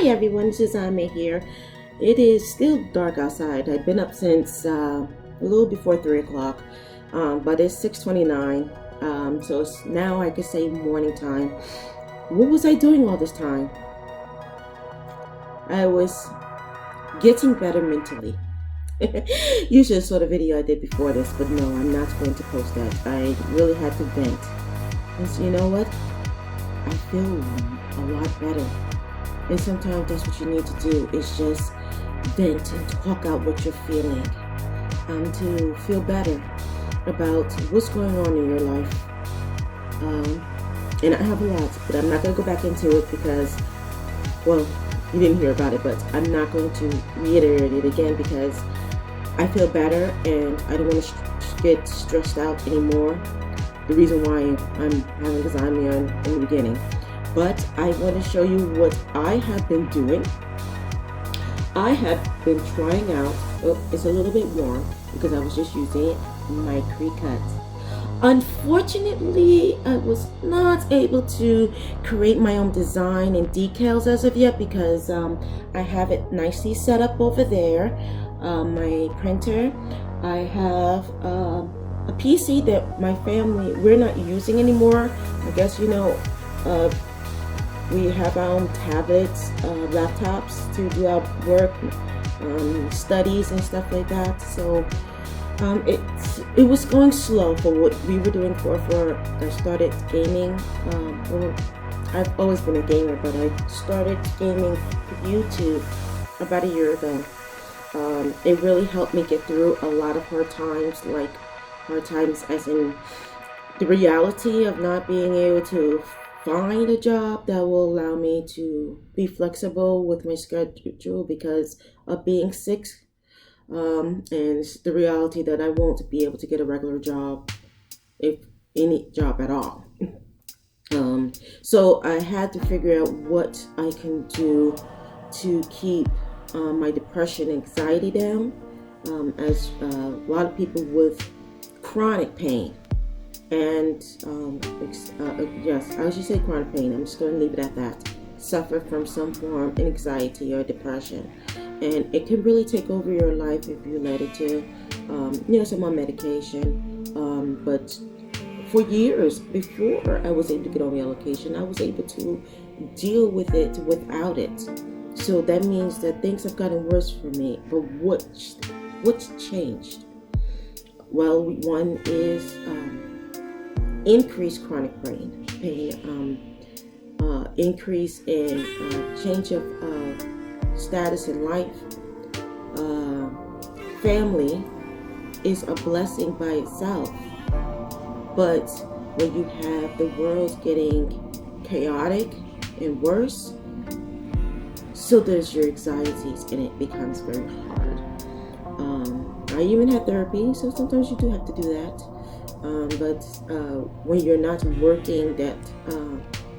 Hi everyone, this is Ame here. It is still dark outside. I've been up since a little before 3 o'clock, but it's 6:29, so it's now I could say morning time. What was I doing all this time? I was getting better mentally. You should have saw the video I did before this, but no, I'm not going to post that. I really had to vent. And so you know what? I feel a lot better. And sometimes that's what you need to do, is just vent and talk out what you're feeling, to feel better about what's going on in your life. And I have a lot, but I'm not going to go back into it because, well, you didn't hear about it, but I'm not going to reiterate it again because I feel better and I don't want to get stressed out anymore. The reason why I'm having lasagna in the beginning. But I want to show you what I have been doing. I have been trying out, it's a little bit warm because I was just using my Cricut. Unfortunately, I was not able to create my own design and decals as of yet because I have it nicely set up over there. My printer, I have a PC that my family, we're not using anymore. I guess, you know, we have our own tablets, laptops to do our work, studies and stuff like that. So it was going slow for what we were doing for I started gaming. Well, I've always been a gamer, but I started gaming for YouTube about a year ago. It really helped me get through a lot of hard times, like hard times as in the reality of not being able to find a job that will allow me to be flexible with my schedule because of being sick, and the reality that I won't be able to get a regular job, if any job at all. So I had to figure out what I can do to keep my depression and anxiety down, as a lot of people with chronic pain. And yes, I should say chronic pain. I'm just going to leave it at that. Suffer from some form of anxiety or depression, and it can really take over your life if you let it to. You know, some on medication. But for years before I was able to get on medication, I was able to deal with it without it. So that means that things have gotten worse for me. But what's changed? Well, one is increased chronic pain, increase in change of status in life. Family is a blessing by itself, but when you have the world getting chaotic and worse, so there's your anxieties, and it becomes very hard. I even had therapy, so sometimes you do have to do that. But when you're not working, that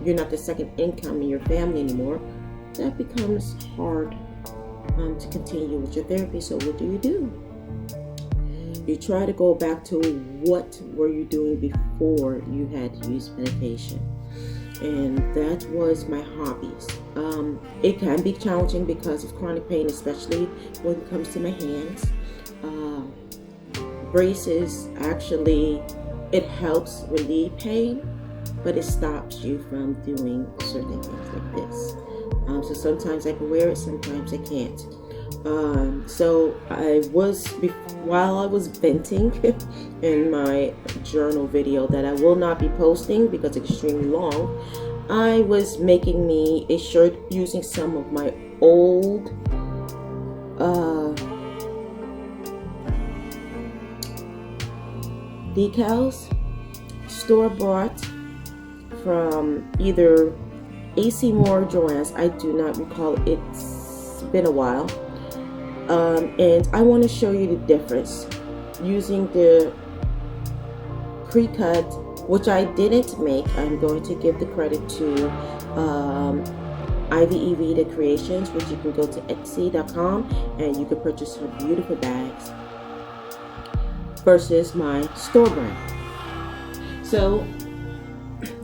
you're not the second income in your family anymore, that becomes hard to continue with your therapy. So what do? You try to go back to what were you doing before you had to use medication. And that was my hobbies. It can be challenging because of chronic pain, especially when it comes to my hands. Braces, actually, it helps relieve pain, but it stops you from doing certain things like this. So sometimes I can wear it, sometimes I can't. So while I was venting in my journal video that I will not be posting because it's extremely long, I was making me a shirt using some of my old decals, store-bought from either AC Moore or Joann's. I do not recall, it's been a while. And I want to show you the difference using the Cricut, which I didn't make. I'm going to give the credit to Ivy The Creations, which you can go to Etsy.com and you can purchase her beautiful bags, versus my store brand. So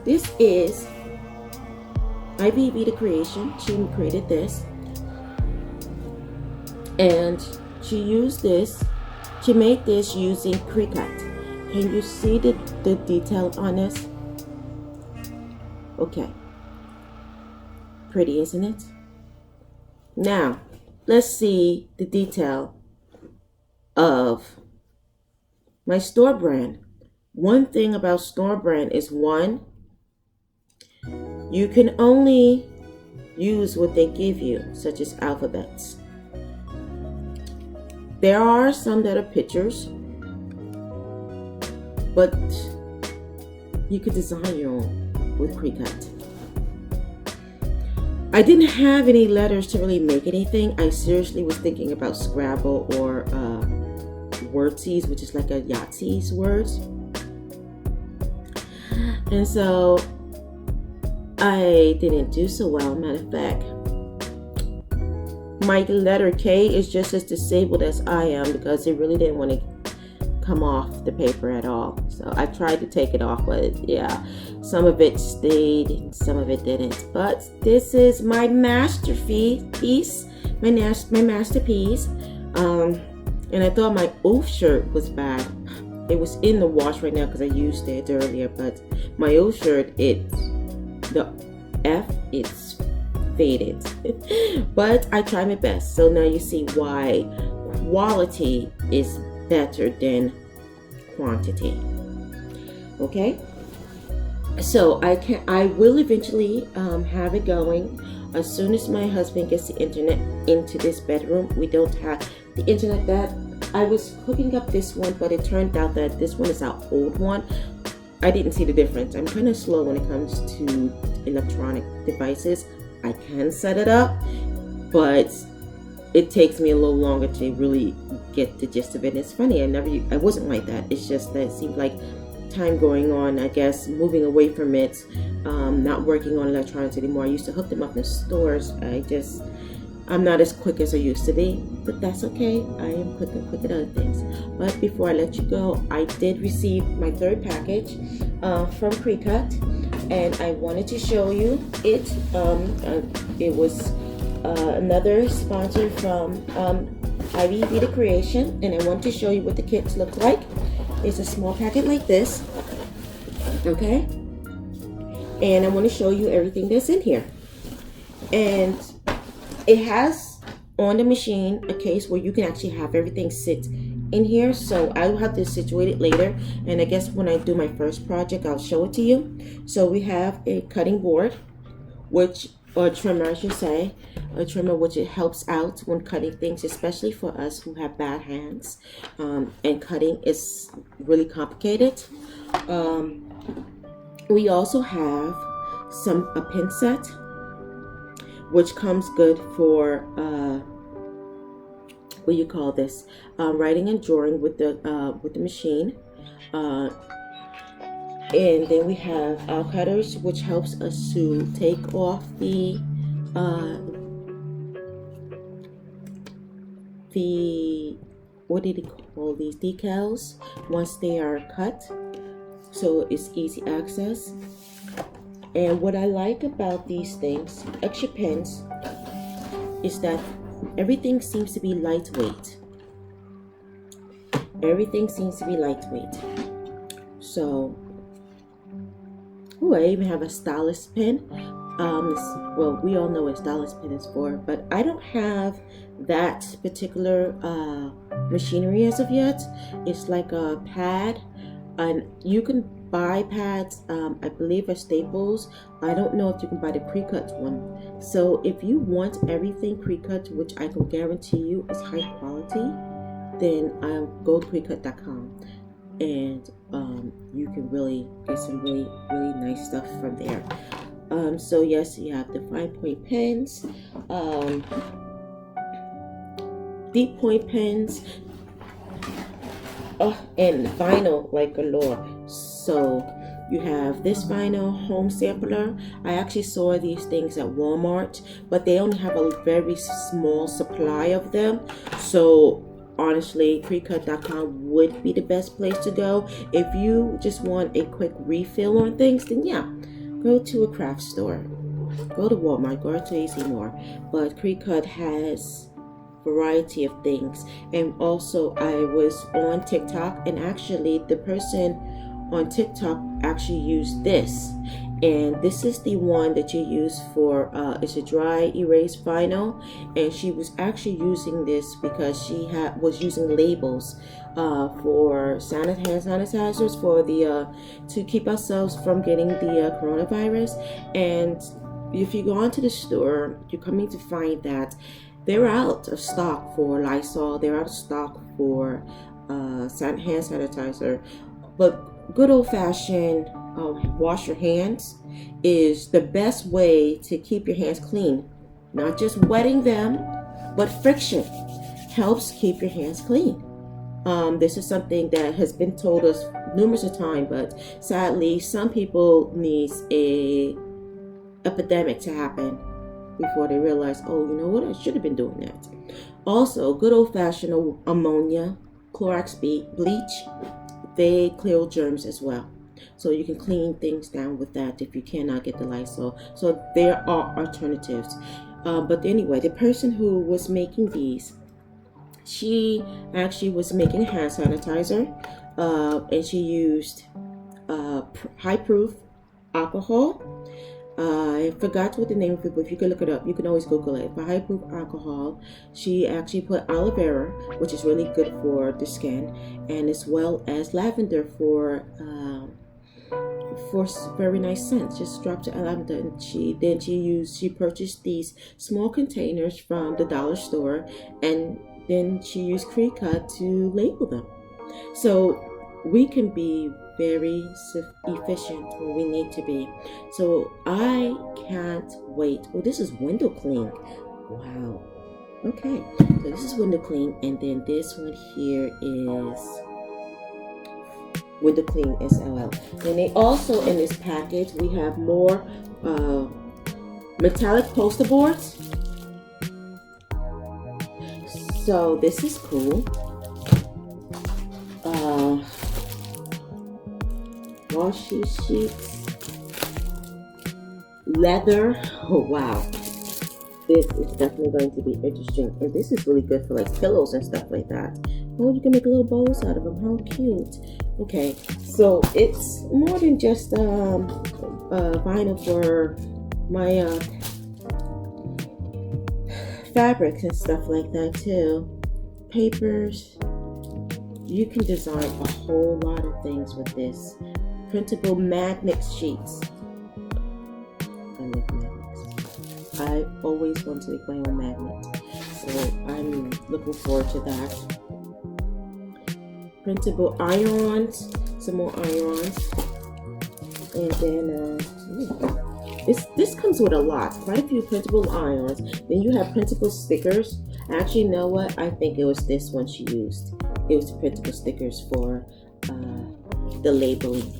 this is Ivy The Creation. She created this. And she used this, she made this using Cricut. Can you see the detail on this? Okay. Pretty, isn't it? Now, let's see the detail of my store brand. One thing about store brand is, one, you can only use what they give you, such as alphabets. There are some that are pictures, but you could design your own with Cricut. I didn't have any letters to really make anything. I seriously was thinking about Scrabble or Wordseas, which is like a Yahtzee's words. And so I didn't do so well. Matter of fact, my letter K is just as disabled as I am because it really didn't want to come off the paper at all. So I tried to take it off, but yeah, some of it stayed and some of it didn't. But this is my masterpiece, my masterpiece. And I thought my old shirt was bad. It was in the wash right now because I used it earlier, but my old shirt, the F, it's faded. But I tried my best. So now you see why quality is better than quantity. Okay, so I will eventually have it going as soon as my husband gets the internet into this bedroom. We don't have the internet. That I was hooking up this one, but it turned out that this one is our old one. I didn't see the difference. I'm kind of slow when it comes to electronic devices. I can set it up, but it takes me a little longer to really get the gist of it. And it's funny, I wasn't like that. It's just that it seemed like time going on, I guess, moving away from it, not working on electronics anymore. I used to hook them up in stores. I'm not as quick as I used to be, but that's okay. I am quick at other things. But before I let you go, I did receive my third package from Cricut, and I wanted to show you it. It was another sponsor from Ivy Vita Creation, and I want to show you what the kits look like. It's a small packet like this, okay? And I want to show you everything that's in here. And it has on the machine a case where you can actually have everything sit in here. So I will have this situated later, and I guess when I do my first project, I'll show it to you. So we have a cutting board, or a trimmer, I should say. A trimmer which it helps out when cutting things, especially for us who have bad hands, and cutting is really complicated. We also have a pin set, which comes good for what you call this, writing and drawing with the machine. And then we have our cutters, which helps us to take off the what did he call these, decals, once they are cut, so it's easy access. And what I like about these things, extra pens, is that everything seems to be lightweight. Everything seems to be lightweight. So, I even have a stylus pen. Well, we all know what stylus pen is for, but I don't have that particular machinery as of yet. It's like a pad, and you can buy pads, I believe at Staples. I don't know if you can buy the pre-cut one. So if you want everything pre-cut, which I can guarantee you is high quality, then go to Cricut.com, and you can really get some really nice stuff from there. So yes, you have the fine point pens, deep point pens, and vinyl like galore. So you have this vinyl home sampler. I actually saw these things at Walmart, but they only have a very small supply of them. So honestly, Cricut.com would be the best place to go. If you just want a quick refill on things, then yeah, go to a craft store. Go to Walmart, go to AC Moore. But Cricut has variety of things. And also I was on TikTok, and actually the person on TikTok actually used this, and this is the one that you use for it's a dry erase vinyl, and she was actually using this because she was using labels for hand sanitizers for the to keep ourselves from getting the coronavirus. And if you go onto the store, you're coming to find that they're out of stock for Lysol, they're out of stock for hand sanitizer, but good old-fashioned wash your hands is the best way to keep your hands clean. Not just wetting them, but friction helps keep your hands clean. This is something that has been told us numerous of times, but sadly some people needs a epidemic to happen before they realize, oh, you know what, I should have been doing that. Also, good old-fashioned ammonia, Clorox bleach, they clear germs as well. So you can clean things down with that if you cannot get the Lysol. So there are alternatives. But anyway, the person who was making these, she actually was making hand sanitizer, and she used high-proof alcohol. I forgot what the name of it, but if you can look it up, you can always Google it. For high-proof alcohol, she actually put aloe vera, which is really good for the skin, and as well as lavender for very nice scents. Just dropped the lavender, and she purchased these small containers from the dollar store, and then she used Cricut to label them. So we can be very efficient when we need to be. So I can't wait. Oh, this is window clean. Wow. Okay, so this is window clean, and then this one here is window clean SLL. And they also, in this package, we have more metallic poster boards. So this is cool. Washi sheets, leather. Oh wow, this is definitely going to be interesting, and this is really good for like pillows and stuff like that. Oh, you can make little bowls out of them. How cute. Okay, so it's more than just vinyl for my fabrics and stuff like that too. Papers. You can design a whole lot of things with this. Printable magnet sheets. I love magnets. I always wanted to make my own magnet, so I'm looking forward to that. Printable irons, some more irons, and then this comes with a lot, quite a few printable irons. Then you have printable stickers. Actually, you know what? I think it was this one she used. It was the printable stickers for the labeling.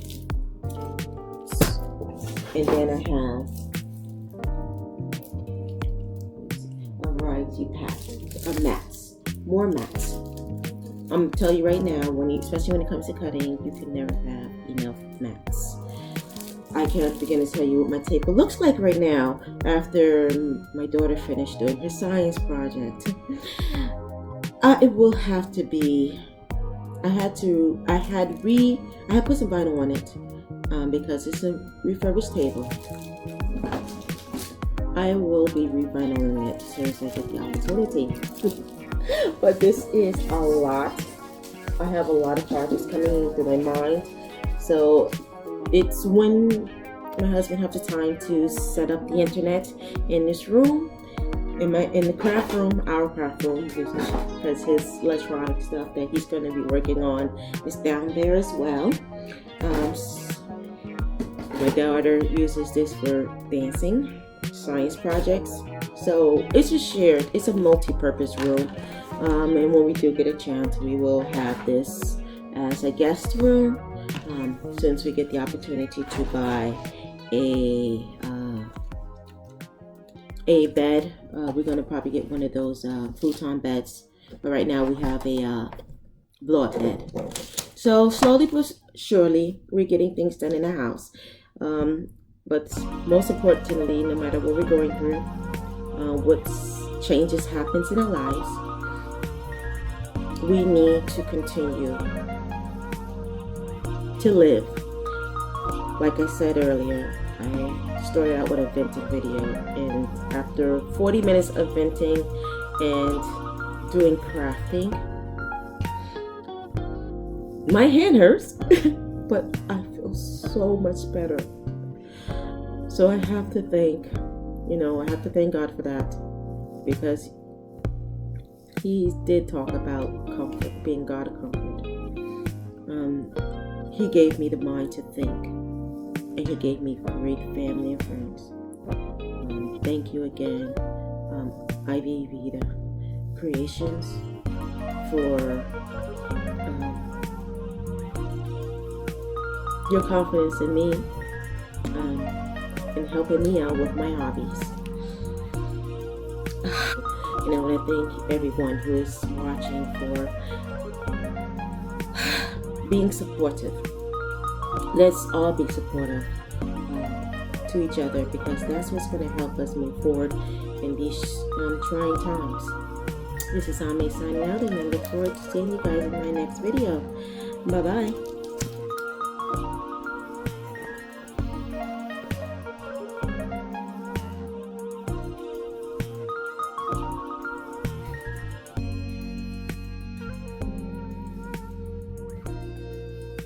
And then I have a variety of mats, more mats. I'm gonna tell you right now, especially when it comes to cutting, you can never have enough mats. I can't begin to tell you what my table looks like right now after my daughter finished doing her science project. It will have to be. I had put some vinyl on it. Because it's a refurbished table. I will be revinyling it as soon as I get the opportunity. But this is a lot. I have a lot of projects coming into my mind. So it's when my husband has the time to set up the internet in this room, in the craft room, our craft room, because his electronic stuff that he's going to be working on is down there as well. My daughter uses this for dancing, science projects. So it's just shared. It's a multi-purpose room. And when we do get a chance, we will have this as a guest room. Since we get the opportunity to buy a bed, we're going to probably get one of those futon beds. But right now we have a blow-up bed. So slowly but surely, we're getting things done in the house. But most importantly, no matter what we're going through, what changes happens in our lives, we need to continue to live. Like I said earlier, I started out with a venting video, and after 40 minutes of venting and doing crafting, my hand hurts, but I feel so much better. So I have to thank God for that, because He did talk about comfort, being God of comfort. He gave me the mind to think, and He gave me great family and friends. Thank you again, Ivy Vida Creations, for your confidence in me, and helping me out with my hobbies. And I want to thank everyone who is watching for being supportive. Let's all be supportive to each other, because that's what's going to help us move forward in these trying times. This is Ame signing out, and I look forward to seeing you guys in my next video. Bye-bye.